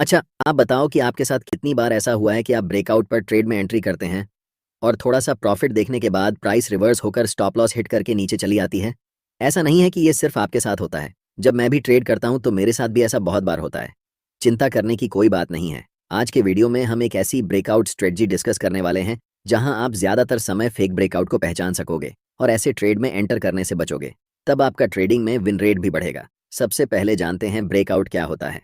अच्छा, आप बताओ कि आपके साथ कितनी बार ऐसा हुआ है कि आप ब्रेकआउट पर ट्रेड में एंट्री करते हैं और थोड़ा-सा प्रॉफ़िट देखने के बाद प्राइस रिवर्स होकर स्टॉप लॉस हिट करके नीचे चली आती है? ऐसा नहीं है कि ये सिर्फ़ आपके साथ होता है। जब मैं भी ट्रेड करता हूँ तो मेरे साथ भी ऐसा बहुत बार होता है। चिंता करने की कोई बात नहीं है। आज के वीडियो में हम एक ऐसी ब्रेकआउट स्ट्रेटजी डिस्कस करने वाले हैं, जहाँ आप ज़्यादातर समय फेक ब्रेकआउट को पहचान सकोगे और ऐसे ट्रेड में एंटर करने से बचोगे। तब आपका ट्रेडिंग में विन रेट भी बढ़ेगा। सबसे पहले जानते हैं ब्रेकआउट क्या होता है।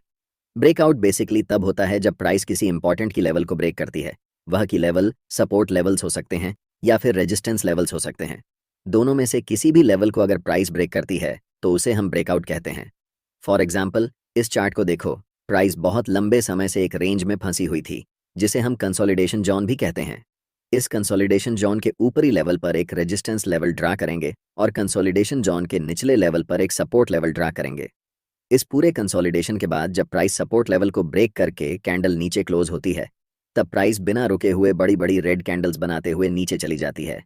ब्रेकआउट बेसिकली तब होता है जब प्राइस किसी इंपॉर्टेंट की लेवल को ब्रेक करती है। वह की लेवल सपोर्ट लेवल्स हो सकते हैं या फिर रेजिस्टेंस लेवल्स हो सकते हैं। दोनों में से किसी भी लेवल को अगर प्राइस ब्रेक करती है तो उसे हम ब्रेकआउट कहते हैं। फॉर एग्जाम्पल, इस चार्ट को देखो। प्राइस बहुत लंबे समय से एक रेंज में फंसी हुई थी, जिसे हम कंसोलिडेशन जोन भी कहते हैं। इस कंसोलिडेशन जोन के ऊपरी लेवल पर एक रेजिस्टेंस लेवल ड्रा करेंगे और कंसोलिडेशन जोन के निचले लेवल पर एक सपोर्ट लेवल ड्रा करेंगे। इस पूरे कंसोलिडेशन के बाद जब प्राइस सपोर्ट लेवल को ब्रेक करके कैंडल नीचे क्लोज होती है, तब प्राइस बिना रुके हुए बड़ी बड़ी रेड कैंडल्स बनाते हुए नीचे चली जाती है।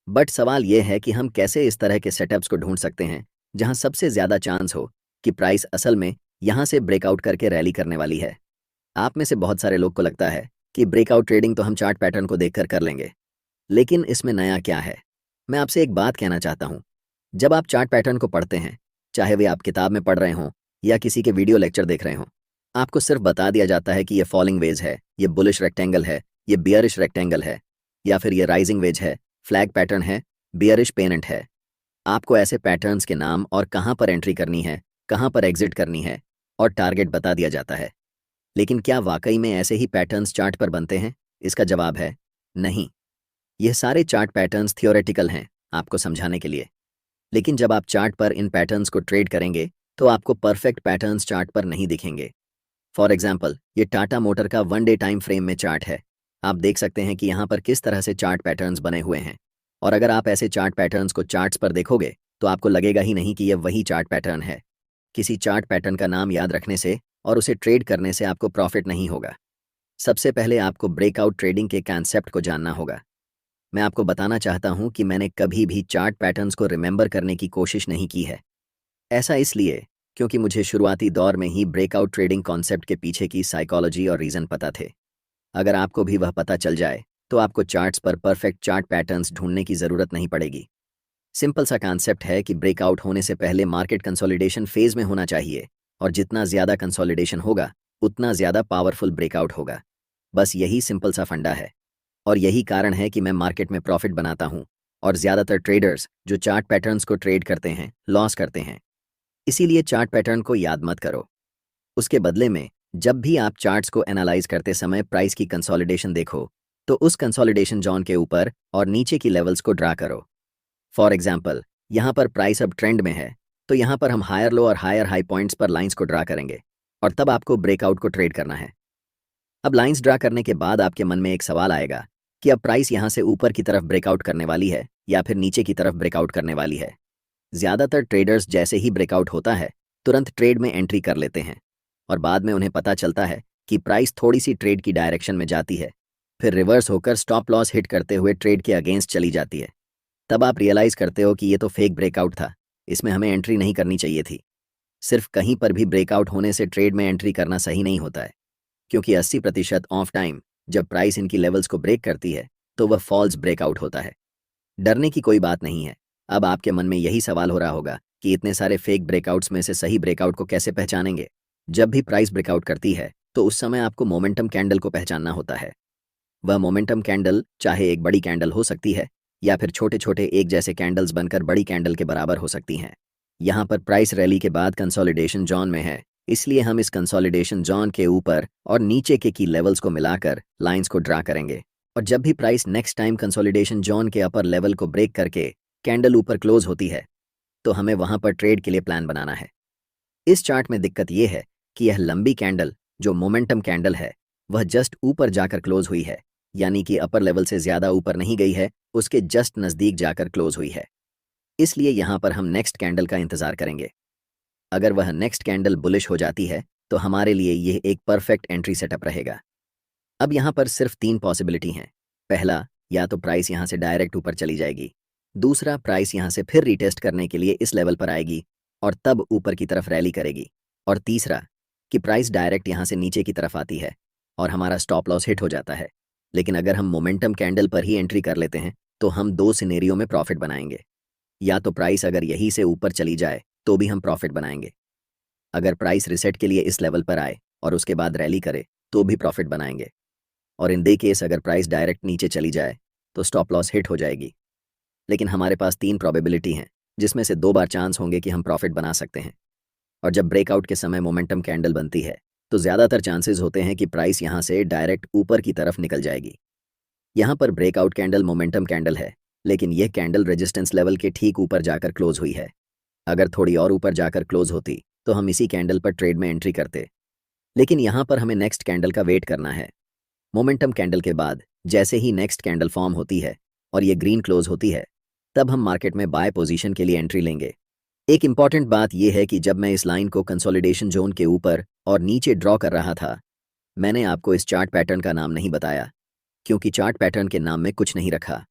बट सवाल यह है कि हम कैसे इस तरह के सेटअप्स को ढूंढ सकते हैं जहां सबसे ज़्यादा चांस हो कि प्राइस असल में यहां से ब्रेकआउट करके रैली करने वाली है। आप में से बहुत सारे लोग को लगता है कि ब्रेकआउट ट्रेडिंग तो हम चार्ट पैटर्न को देखकर कर लेंगे, लेकिन इसमें नया क्या है? मैं आपसे एक बात कहना चाहता हूँ। जब आप चार्ट पैटर्न को पढ़ते हैं, चाहे वे आप किताब में पढ़ रहे हों या किसी के वीडियो लेक्चर देख रहे हों, आपको सिर्फ बता दिया जाता है कि ये फॉलिंग वेज है, ये बुलिश रेक्टेंगल है, ये बियरिश रेक्टेंगल है, या फिर ये राइजिंग वेज है, फ्लैग पैटर्न है, बियरिश पेनेंट है। आपको ऐसे पैटर्न्स के नाम और कहाँ पर एंट्री करनी है, कहाँ पर एग्जिट करनी है और टारगेट बता दिया जाता है। लेकिन क्या वाकई में ऐसे ही पैटर्न्स चार्ट पर बनते हैं? इसका जवाब है नहीं। यह सारे चार्ट पैटर्न्स थियोरेटिकल हैं, आपको समझाने के लिए। लेकिन जब आप चार्ट पर इन पैटर्न्स को ट्रेड करेंगे तो आपको परफेक्ट पैटर्न्स चार्ट पर नहीं दिखेंगे। फॉर एग्जाम्पल, ये टाटा मोटर का 1 डे टाइम फ्रेम में चार्ट है। आप देख सकते हैं कि यहाँ पर किस तरह से चार्ट पैटर्न्स बने हुए हैं। और अगर आप ऐसे चार्ट पैटर्न्स को चार्ट्स पर देखोगे तो आपको लगेगा ही नहीं कि यह वही चार्ट पैटर्न है। किसी चार्ट पैटर्न का नाम याद रखने से और उसे ट्रेड करने से आपको प्रॉफिट नहीं होगा। सबसे पहले आपको ब्रेकआउट ट्रेडिंग के कॉन्सेप्ट को जानना होगा। मैं आपको बताना चाहता हूं कि मैंने कभी भी चार्ट पैटर्न्स को रिमेंबर करने की कोशिश नहीं की है। ऐसा इसलिए क्योंकि मुझे शुरुआती दौर में ही ब्रेकआउट ट्रेडिंग कॉन्सेप्ट के पीछे की साइकोलॉजी और रीज़न पता थे। अगर आपको भी वह पता चल जाए तो आपको चार्ट्स पर परफेक्ट चार्ट पैटर्न्स ढूंढने की ज़रूरत नहीं पड़ेगी। सिंपल सा कॉन्सेप्ट है कि ब्रेकआउट होने से पहले मार्केट कंसोलिडेशन फेज में होना चाहिए, और जितना ज़्यादा कंसोलिडेशन होगा उतना ज़्यादा पावरफुल ब्रेकआउट होगा। बस यही सिंपल सा फंडा है। और यही कारण है कि मैं मार्केट में प्रॉफिट बनाता हूँ और ज़्यादातर ट्रेडर्स जो चार्ट पैटर्न्स को ट्रेड करते हैं लॉस करते हैं। इसीलिए चार्ट पैटर्न को याद मत करो। उसके बदले में जब भी आप चार्ट्स को एनालाइज करते समय प्राइस की कंसोलिडेशन देखो, तो उस कंसोलिडेशन जोन के ऊपर और नीचे की लेवल्स को ड्रा करो। फॉर एग्जाम्पल, यहाँ पर प्राइस अब ट्रेंड में है, तो यहाँ पर हम हायर लो और हायर हाई पॉइंट्स पर लाइंस को ड्रा करेंगे और तब आपको ब्रेकआउट को ट्रेड करना है। अब लाइंस ड्रा करने के बाद आपके मन में एक सवाल आएगा कि अब प्राइस यहाँ से ऊपर की तरफ ब्रेकआउट करने वाली है या फिर नीचे की तरफ ब्रेकआउट करने वाली है। ज़्यादातर ट्रेडर्स जैसे ही ब्रेकआउट होता है तुरंत ट्रेड में एंट्री कर लेते हैं और बाद में उन्हें पता चलता है कि प्राइस थोड़ी सी ट्रेड की डायरेक्शन में जाती है, फिर रिवर्स होकर स्टॉप लॉस हिट करते हुए ट्रेड के अगेंस्ट चली जाती है। तब आप रियलाइज़ करते हो कि ये तो फेक ब्रेकआउट था, इसमें हमें एंट्री नहीं करनी चाहिए थी। सिर्फ कहीं पर भी ब्रेकआउट होने से ट्रेड में एंट्री करना सही नहीं होता है, क्योंकि 80% ऑफ टाइम जब प्राइस इनकी लेवल्स को ब्रेक करती है तो वह फॉल्स ब्रेकआउट होता है। डरने की कोई बात नहीं है। अब आपके मन में यही सवाल हो रहा होगा कि इतने सारे फेक ब्रेकआउट्स में से सही ब्रेकआउट को कैसे पहचानेंगे। जब भी प्राइस ब्रेकआउट करती है तो उस समय आपको मोमेंटम कैंडल को पहचानना होता है। वह मोमेंटम कैंडल चाहे एक बड़ी कैंडल हो सकती है या फिर छोटे छोटे एक जैसे कैंडल्स बनकर बड़ी कैंडल के बराबर हो सकती हैं। यहाँ पर प्राइस रैली के बाद कंसोलिडेशन जोन में है, इसलिए हम इस कंसोलिडेशन जोन के ऊपर और नीचे के की लेवल्स को मिलाकर लाइंस को ड्रा करेंगे। और जब भी price next time consolidation zone के अपर लेवल को ब्रेक करके कैंडल ऊपर क्लोज होती है, तो हमें वहां पर ट्रेड के लिए प्लान बनाना है। इस चार्ट में दिक्कत यह है कि यह लंबी कैंडल जो मोमेंटम कैंडल है वह जस्ट ऊपर जाकर क्लोज हुई है, यानी कि अपर लेवल से ज़्यादा ऊपर नहीं गई है, उसके जस्ट नज़दीक जाकर क्लोज हुई है। इसलिए यहाँ पर हम नेक्स्ट कैंडल का इंतज़ार करेंगे। अगर वह नेक्स्ट कैंडल बुलिश हो जाती है तो हमारे लिए यह एक परफेक्ट एंट्री सेटअप रहेगा। अब यहाँ पर सिर्फ 3 पॉसिबिलिटी हैं। पहला, या तो प्राइस यहाँ से डायरेक्ट ऊपर चली जाएगी। दूसरा, प्राइस यहाँ से फिर रीटेस्ट करने के लिए इस लेवल पर आएगी और तब ऊपर की तरफ रैली करेगी। और तीसरा, कि प्राइस डायरेक्ट यहाँ से नीचे की तरफ आती है और हमारा स्टॉप लॉस हिट हो जाता है। लेकिन अगर हम मोमेंटम कैंडल पर ही एंट्री कर लेते हैं तो हम दो सिनेरियो में प्रॉफिट बनाएंगे। या तो प्राइस अगर यहीं से ऊपर चली जाए तो भी हम प्रॉफिट बनाएंगे। अगर प्राइस रिसेट के लिए इस लेवल पर आए और उसके बाद रैली करे तो भी प्रॉफिट बनाएंगे। और इन दे केस अगर प्राइस डायरेक्ट नीचे चली जाए तो स्टॉप लॉस हिट हो जाएगी। लेकिन हमारे पास 3 प्रोबेबिलिटी हैं जिसमें से 2 बार चांस होंगे कि हम प्रॉफिट बना सकते हैं। और जब ब्रेकआउट के समय मोमेंटम कैंडल बनती है तो ज़्यादातर चांसेस होते हैं कि प्राइस यहाँ से डायरेक्ट ऊपर की तरफ निकल जाएगी। यहाँ पर ब्रेकआउट कैंडल मोमेंटम कैंडल है, लेकिन यह कैंडल रेजिस्टेंस लेवल के ठीक ऊपर जाकर क्लोज हुई है। अगर थोड़ी और ऊपर जाकर क्लोज होती तो हम इसी कैंडल पर ट्रेड में एंट्री करते। लेकिन यहाँ पर हमें नेक्स्ट कैंडल का वेट करना है। मोमेंटम कैंडल के बाद जैसे ही नेक्स्ट कैंडल फॉर्म होती है और ये ग्रीन क्लोज होती है तब हम मार्केट में बाय पोजीशन के लिए एंट्री लेंगे। एक इंपॉर्टेंट बात यह है कि जब मैं इस लाइन को कंसोलिडेशन जोन के ऊपर और नीचे ड्रॉ कर रहा था, मैंने आपको इस चार्ट पैटर्न का नाम नहीं बताया क्योंकि चार्ट पैटर्न के नाम में कुछ नहीं रखा।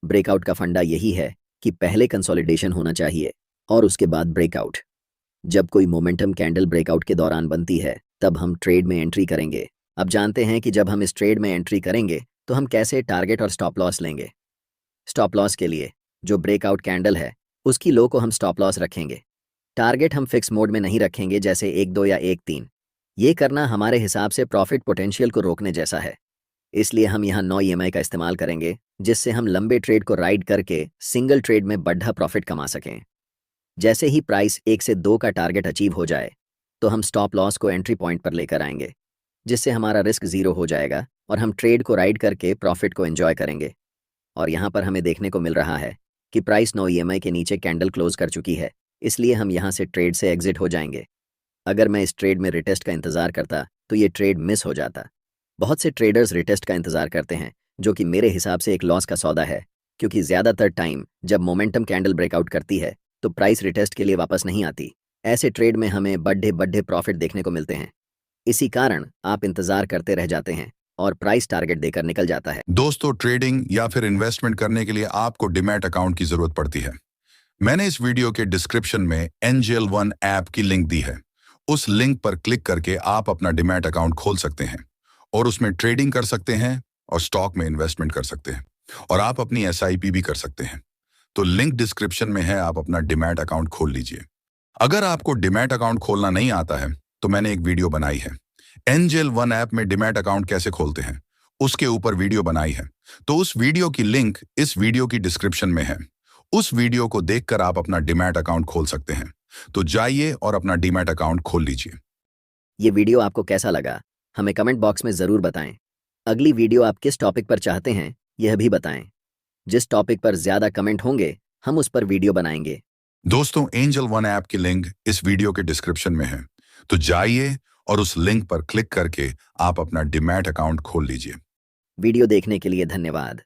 ब्रेकआउट का फंडा यही है कि पहले कंसोलिडेशन होना चाहिए और उसके बाद ब्रेकआउट। जब कोई मोमेंटम कैंडल ब्रेकआउट के दौरान बनती है तब हम ट्रेड में एंट्री करेंगे। अब जानते हैं कि जब हम इस ट्रेड में एंट्री करेंगे तो हम कैसे टारगेट और स्टॉप लॉस लेंगे। स्टॉप लॉस के लिए जो ब्रेकआउट कैंडल है उसकी लो को हम स्टॉप लॉस रखेंगे। टारगेट हम फिक्स मोड में नहीं रखेंगे जैसे 1-2 या 1-3। ये करना हमारे हिसाब से प्रॉफिट पोटेंशियल को रोकने जैसा है। इसलिए हम यहाँ 9 EMI का इस्तेमाल करेंगे जिससे हम लंबे ट्रेड को राइड करके सिंगल ट्रेड में बढ़ा प्रॉफिट कमा सकें। जैसे ही प्राइस 1 से 2 का टारगेट अचीव हो जाए तो हम स्टॉप लॉस को एंट्री पॉइंट पर लेकर आएंगे, जिससे हमारा रिस्क ज़ीरो हो जाएगा और हम ट्रेड को राइड करके प्रॉफिट को एंजॉय करेंगे। और यहाँ पर हमें देखने को मिल रहा है कि प्राइस 9 EMI के नीचे कैंडल क्लोज कर चुकी है, इसलिए हम यहाँ से ट्रेड से एग्जिट हो जाएंगे। अगर मैं इस ट्रेड में रिटेस्ट का इंतज़ार करता तो ये ट्रेड मिस हो जाता। बहुत से ट्रेडर्स रिटेस्ट का इंतज़ार करते हैं, जो कि मेरे हिसाब से एक लॉस का सौदा है, क्योंकि ज़्यादातर टाइम जब मोमेंटम कैंडल ब्रेकआउट करती है तो प्राइस रिटेस्ट के लिए वापस नहीं आती। ऐसे ट्रेड में हमें बड़े प्रॉफिट देखने को मिलते हैं। इसी कारण आप इंतज़ार करते रह जाते हैं और प्राइस टारगेट देकर निकल जाता है। दोस्तों, ट्रेडिंग या फिर इन्वेस्टमेंट करने के लिए आपको डीमैट अकाउंट की जरूरत पड़ती है। मैंने इस वीडियो के डिस्क्रिप्शन में एंजल वन ऐप की लिंक दी है। उस लिंक पर क्लिक करके आप अपना डीमैट अकाउंट खोल सकते हैं और उसमें ट्रेडिंग कर सकते हैं और स्टॉक में इन्वेस्टमेंट कर सकते हैं और आप अपनी SIP भी कर सकते हैं। तो लिंक डिस्क्रिप्शन में है, आप अपना डीमैट अकाउंट खोल लीजिए। अगर आपको डीमैट अकाउंट खोलना नहीं आता है तो मैंने एक वीडियो बनाई है, एंजल वन ऐप में डीमैट अकाउंट कैसे खोलते हैं, उसके ऊपर वीडियो बनाई है। तो उस वीडियो की लिंक इस वीडियो की डिस्क्रिप्शन में है। उस वीडियो को देखकर आप अपना डीमैट अकाउंट खोल सकते हैं। तो जाइए और अपना डीमैट अकाउंट खोल लीजिए। ये वीडियो आपको कैसा लगा हमें कमेंट बॉक्स में ज़रूर बताएं। अगली वीडियो आप किस टॉपिक पर चाहते हैं यह भी बताएं। जिस टॉपिक पर ज़्यादा कमेंट होंगे हम उस पर वीडियो बनाएंगे। दोस्तों, एंजल वन ऐप की लिंक इस वीडियो के डिस्क्रिप्शन में है। तो जाइए और उस लिंक पर क्लिक करके आप अपना डीमैट अकाउंट खोल लीजिए। वीडियो देखने के लिए धन्यवाद।